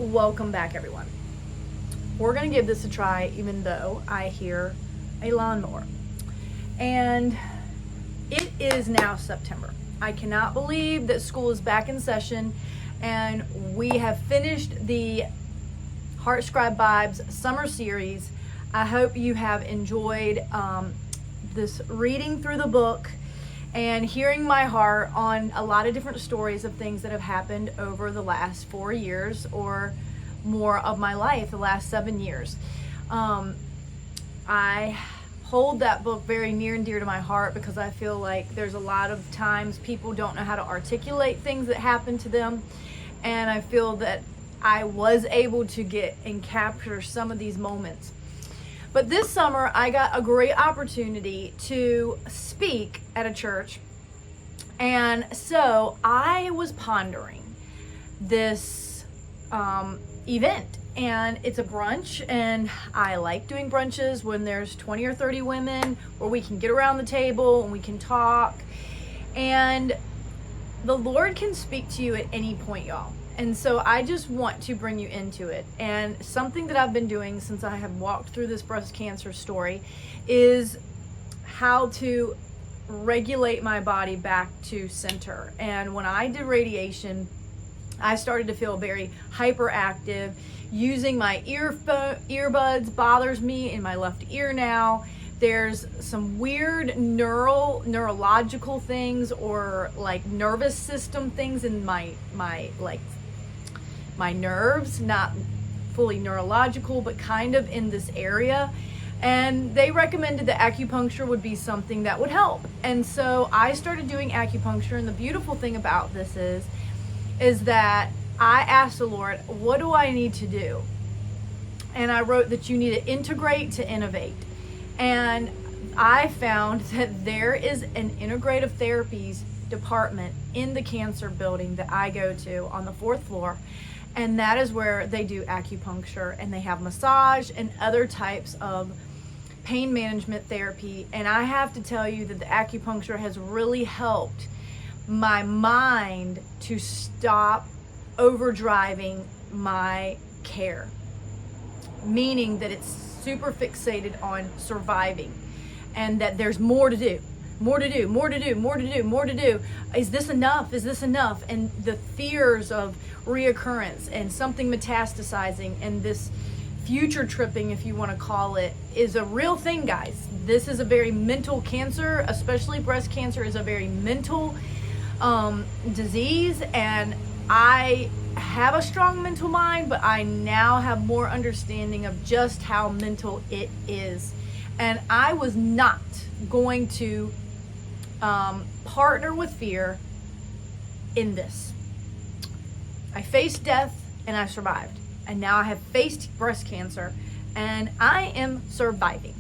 Welcome back, everyone. We're going to give this a try, even though I hear a lawnmower. And it is now September. I cannot believe that school is back in session and we have finished the Heart Scribe Vibes summer series. I hope you have enjoyed this reading through the book and hearing my heart on a lot of different stories of things that have happened over the last 4 years or more of my life, the last 7 years. I hold that book very near and dear to my heart because I feel like there's a lot of times people don't know how to articulate things that happen to them, and I feel that I was able to get and capture some of these moments. But this summer, I got a great opportunity to speak at a church. And so I was pondering this event. And it's a brunch. And I like doing brunches when there's 20 or 30 women where we can get around the table and we can talk. And the Lord can speak to you at any point, y'all. And so I just want to bring you into it. And something that I've been doing since I have walked through this breast cancer story is how to regulate my body back to center. And when I did radiation, I started to feel very hyperactive. Using my earbuds bothers me in my left ear now. There's some weird neurological things or like nervous system things in my nerves, not fully neurological, but kind of in this area. And they recommended that acupuncture would be something that would help. And so I started doing acupuncture. And the beautiful thing about this is that I asked the Lord, what do I need to do? And I wrote that you need to integrate to innovate. And I found that there is an integrative therapies department in the cancer building that I go to on the 4th floor. And that is where they do acupuncture, and they have massage and other types of pain management therapy. And I have to tell you that the acupuncture has really helped my mind to stop overdriving my care, meaning that it's super fixated on surviving and that there's more to do. More to do, more to do, more to do, more to do. Is this enough? Is this enough? And the fears of reoccurrence and something metastasizing and this future tripping, if you want to call it, is a real thing, guys. This is a very mental cancer, especially breast cancer is a very mental disease. And I have a strong mental mind, but I now have more understanding of just how mental it is. And I was not going to partner with fear in this. I faced death and I survived. And now I have faced breast cancer and I am surviving.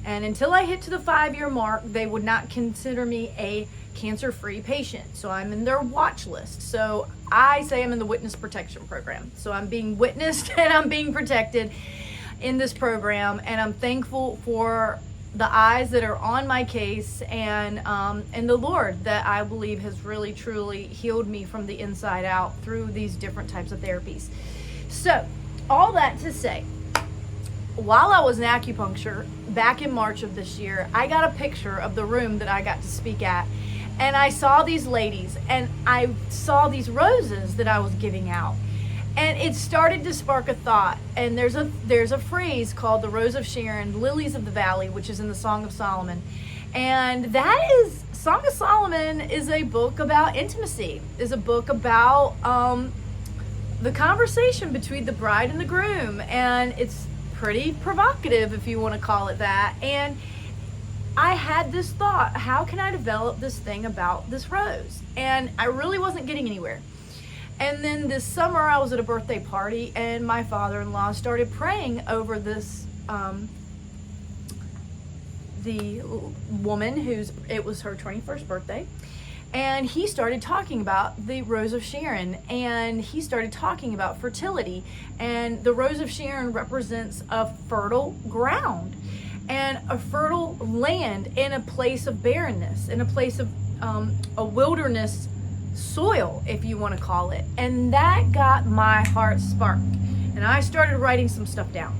And until I hit to the 5-year mark, they would not consider me a cancer-free patient. So I'm in their watch list. So I say I'm in the witness protection program. So I'm being witnessed and I'm being protected in this program. And I'm thankful for the eyes that are on my case and the Lord that I believe has really truly healed me from the inside out through these different types of therapies. So all that to say, while I was in acupuncture back in March of this year, I got a picture of the room that I got to speak at, and I saw these ladies and I saw these roses that I was giving out. And it started to spark a thought. And there's a phrase called the Rose of Sharon, Lilies of the Valley, which is in the Song of Solomon. And that is, Song of Solomon is a book about intimacy, is a book about the conversation between the bride and the groom. And it's pretty provocative, if you want to call it that. And I had this thought, how can I develop this thing about this rose? And I really wasn't getting anywhere. And then this summer I was at a birthday party and my father-in-law started praying over this, the woman it was her 21st birthday. And he started talking about the Rose of Sharon, and he started talking about fertility. And the Rose of Sharon represents a fertile ground and a fertile land in a place of barrenness, in a place of a wilderness soil, if you want to call it. And that got my heart sparked. And I started writing some stuff down.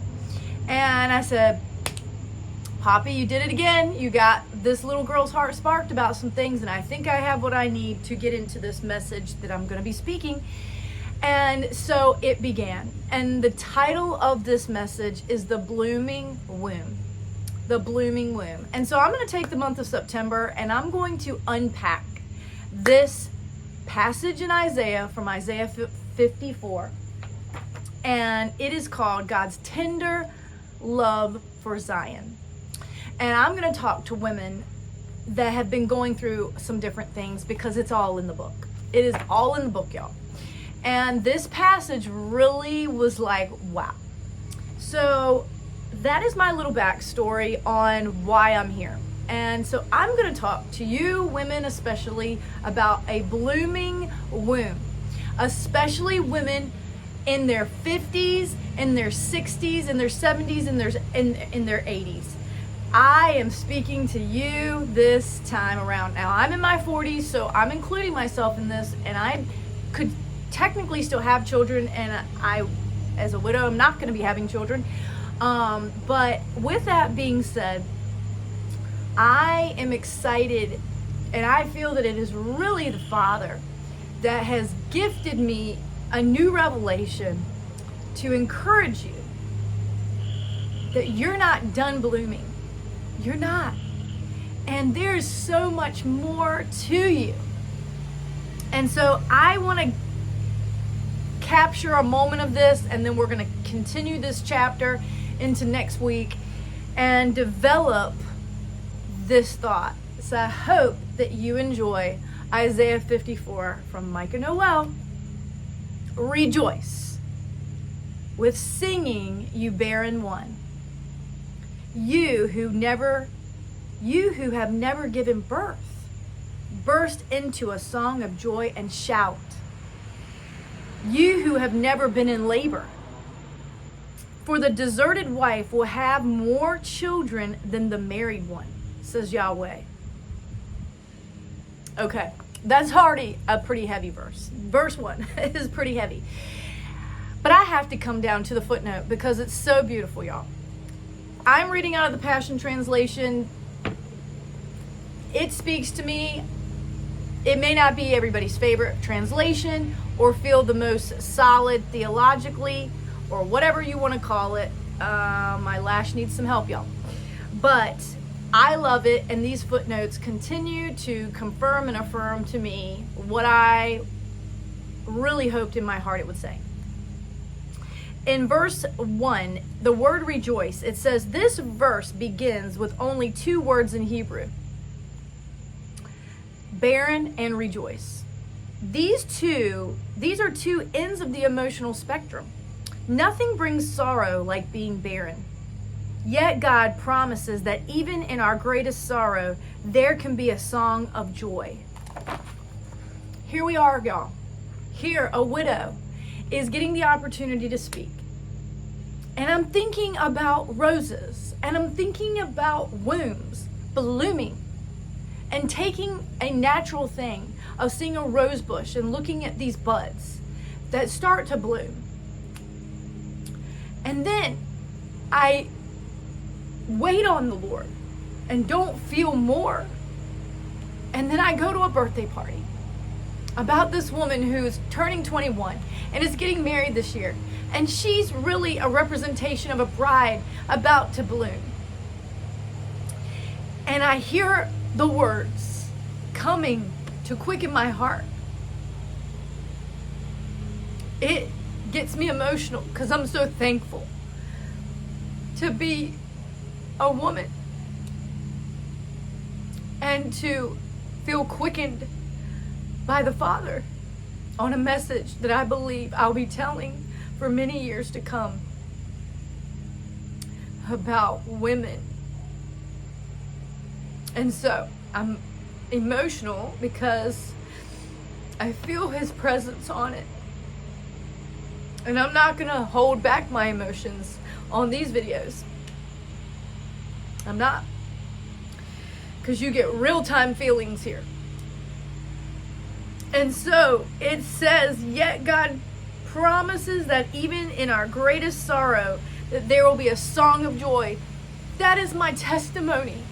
And I said, Poppy, you did it again. You got this little girl's heart sparked about some things, and I think I have what I need to get into this message that I'm going to be speaking. And so it began. And the title of this message is The Blooming Womb. The Blooming Womb. And so I'm going to take the month of September and I'm going to unpack this passage in Isaiah from Isaiah 54. And it is called God's Tender Love for Zion. And I'm going to talk to women that have been going through some different things because it's all in the book. It is all in the book, y'all. And this passage really was like, wow. So that is my little backstory on why I'm here. And so I'm going to talk to you women especially about a blooming womb, especially women in their 50s, in their 60s, in their 70s, in their 80s. I am speaking to you this time around. Now, I'm in my 40s, so I'm including myself in this, and I could technically still have children, and I, as a widow, I'm not going to be having children. But with that being said, I am excited, and I feel that it is really the Father that has gifted me a new revelation to encourage you that you're not done blooming. You're not. And there's so much more to you. And so I want to capture a moment of this, and then we're going to continue this chapter into next week and develop this thought. So I hope that you enjoy Isaiah 54 from Micah Noel. Rejoice with singing, you barren one. You who have never given birth, burst into a song of joy and shout. You who have never been in labor, for the deserted wife will have more children than the married one, says Yahweh. Okay, that's already a pretty heavy verse. Verse 1 is pretty heavy. But I have to come down to the footnote because it's so beautiful, y'all. I'm reading out of the Passion Translation. It speaks to me. It may not be everybody's favorite translation or feel the most solid theologically or whatever you want to call it. My lash needs some help, y'all. But I love it, and these footnotes continue to confirm and affirm to me what I really hoped in my heart it would say. In verse 1, the word rejoice, it says this verse begins with only 2 words in Hebrew. Barren and rejoice. These are 2 ends of the emotional spectrum. Nothing brings sorrow like being barren. Yet God promises that even in our greatest sorrow, there can be a song of joy. Here we are, y'all. Here, a widow is getting the opportunity to speak. And I'm thinking about roses, and I'm thinking about wombs blooming, and taking a natural thing of seeing a rose bush and looking at these buds that start to bloom. And then I wait on the Lord and don't feel more. And then I go to a birthday party about this woman who's turning 21 and is getting married this year. And she's really a representation of a bride about to bloom. And I hear the words coming to quicken my heart. It gets me emotional because I'm so thankful to be a woman and to feel quickened by the Father on a message that I believe I'll be telling for many years to come about women. And so I'm emotional because I feel His presence on it. And I'm not gonna hold back my emotions on these videos. I'm not. Because you get real-time feelings here. And so it says, yet God promises that even in our greatest sorrow, that there will be a song of joy. That is my testimony,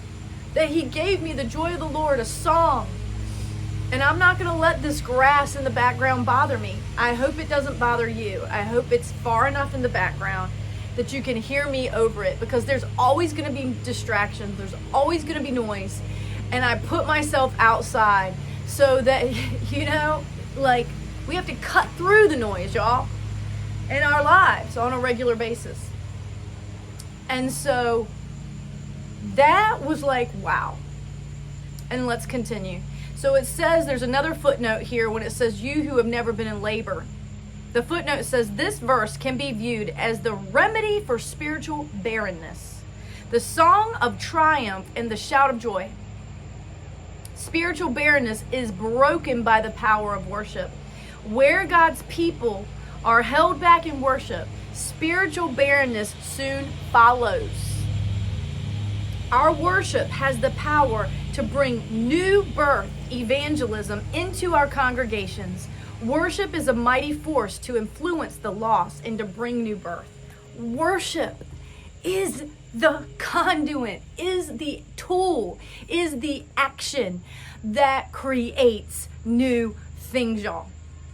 that he gave me the joy of the Lord, a song. And I'm not going to let this grass in the background bother me. I hope it doesn't bother you. I hope it's far enough in the background that you can hear me over it, because there's always going to be distractions. There's always going to be noise. And I put myself outside so that, like, we have to cut through the noise, y'all, in our lives on a regular basis. And so that was like, wow. And let's continue. So it says, there's another footnote here when it says, you who have never been in labor. The footnote says, this verse can be viewed as the remedy for spiritual barrenness, the song of triumph and the shout of joy. Spiritual barrenness is broken by the power of worship. Where God's people are held back in worship, spiritual barrenness soon follows. Our worship has the power to bring new birth evangelism into our congregations. Worship is a mighty force to influence the lost and to bring new birth. Worship is the conduit, is the tool, is the action that creates new things, y'all.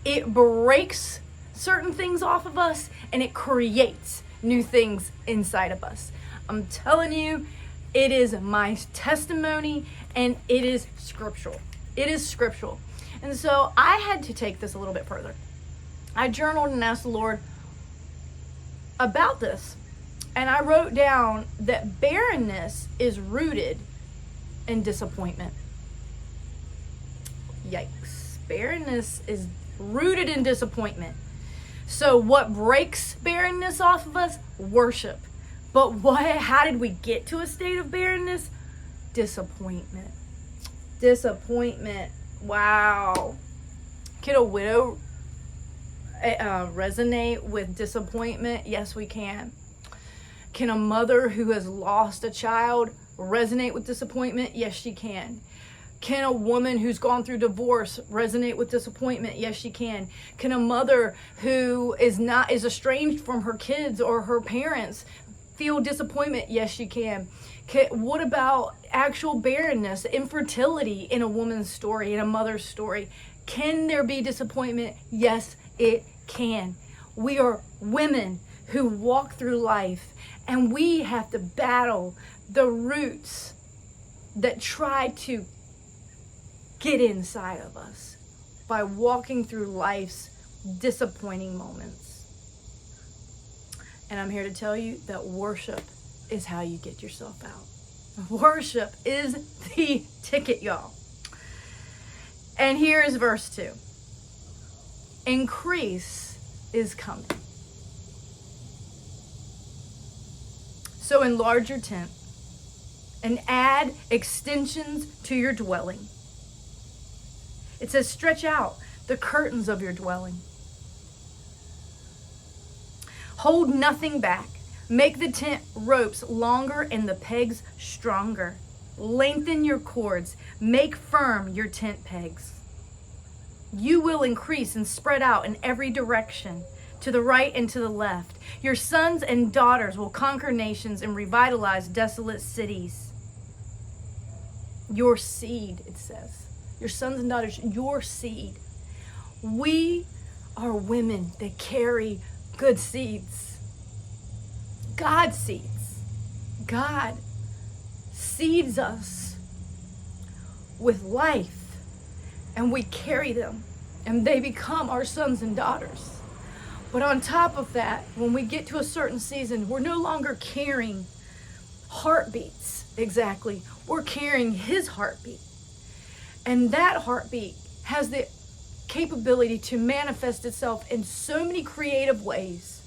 It breaks certain things off of us and it creates new things inside of us. I'm telling you, it is my testimony and it is scriptural. It is scriptural. And so I had to take this a little bit further. I journaled and asked the Lord about this. And I wrote down that barrenness is rooted in disappointment. Yikes. Barrenness is rooted in disappointment. So what breaks barrenness off of us? Worship. But how did we get to a state of barrenness? Disappointment. Disappointment. Wow. Can a widow resonate with disappointment? Yes, we can. Can a mother who has lost a child resonate with disappointment? Yes, she can. Can a woman who's gone through divorce resonate with disappointment? Yes, she can. Can a mother who is estranged from her kids or her parents feel disappointment? Yes, she can. What about actual barrenness, infertility in a woman's story, in a mother's story? Can there be disappointment? Yes, it can. We are women who walk through life, and we have to battle the roots that try to get inside of us by walking through life's disappointing moments. And I'm here to tell you that worship is how you get yourself out. Worship is the ticket, y'all. And here is verse 2. Increase is coming. So enlarge your tent and add extensions to your dwelling. It says, stretch out the curtains of your dwelling. Hold nothing back. Make the tent ropes longer and the pegs stronger. Lengthen your cords. Make firm your tent pegs. You will increase and spread out in every direction, to the right and to the left. Your sons and daughters will conquer nations and revitalize desolate cities. Your seed, it says. Your sons and daughters, your seed. We are women that carry good seeds. God's seeds. God seeds us with life, and we carry them, and they become our sons and daughters. But on top of that, when we get to a certain season, we're no longer carrying heartbeats exactly. We're carrying his heartbeat. And that heartbeat has the capability to manifest itself in so many creative ways.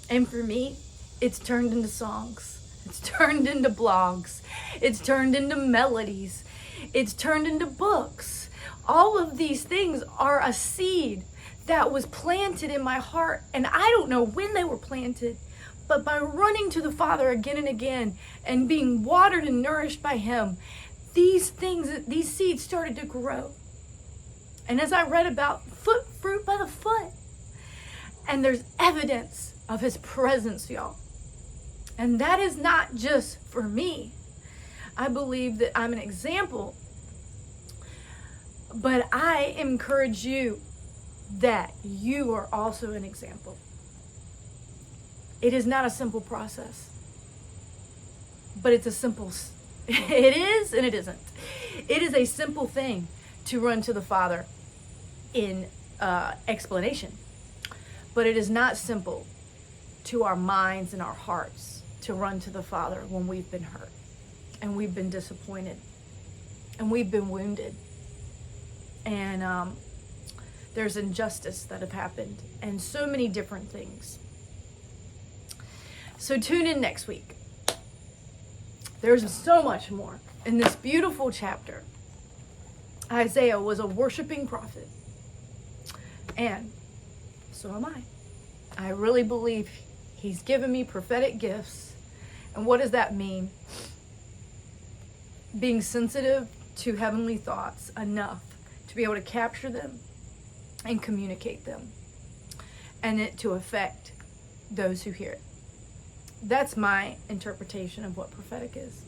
And for me, it's turned into songs. It's turned into blogs. It's turned into melodies. It's turned into books. All of these things are a seed that was planted in my heart. And I don't know when they were planted, but by running to the Father again and again and being watered and nourished by him, these seeds started to grow. And as I read about fruit by the foot, and there's evidence of his presence, y'all. And that is not just for me. I believe that I'm an example, but I encourage you that you are also an example. It is not a simple process, but it's a simple, it is and it isn't. It is a simple thing to run to the Father in explanation, but it is not simple to our minds and our hearts to run to the Father when we've been hurt and we've been disappointed and we've been wounded and there's injustice that have happened and so many different things. So tune in next week. There's so much more in this beautiful chapter. Isaiah was a worshiping prophet, and so am I. I really believe he's given me prophetic gifts. And what does that mean? Being sensitive to heavenly thoughts enough to be able to capture them and communicate them, and it to affect those who hear it. That's my interpretation of what prophetic is.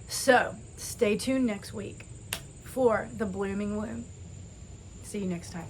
So stay tuned next week for the blooming womb. See you next time.